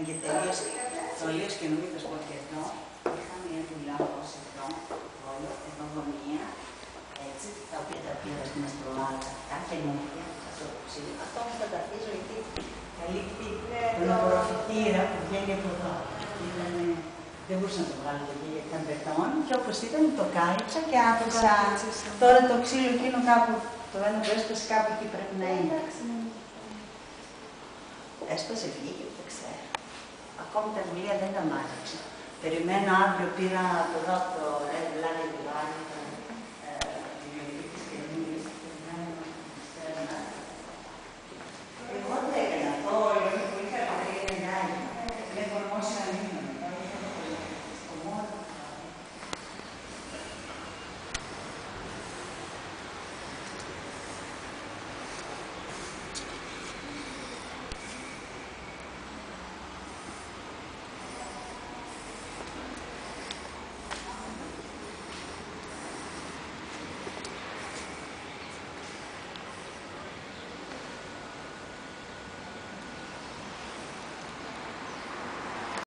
και τελείως και νομίζω πω και εδώ. Είχα μια δουλειά όπως εδώ, όλο, εδώ γωνία, έτσι, τα οποία τα πήρα στην αστρολάδα, τα καινούργια, αυτό το ψήλιο. Αυτό όμως θα τα αφήσω γιατί καλύπτει τον απορροφητήρα που βγαίνει από εδώ. Δεν μπορούσα να το βγάλω εκεί γιατί ήταν μπετόν και όπως ήταν το κάλυψα και άφησα. Τώρα το ξύλο εκείνο κάπου, το ένα που έσπασε κάπου εκεί πρέπει να είναι. Έσπασε, βγήκε, δεν ξέρω. Ακόμη τα βιβλία δεν τα μάζεψα. Περιμένω αύριο, πήρα από εδώ το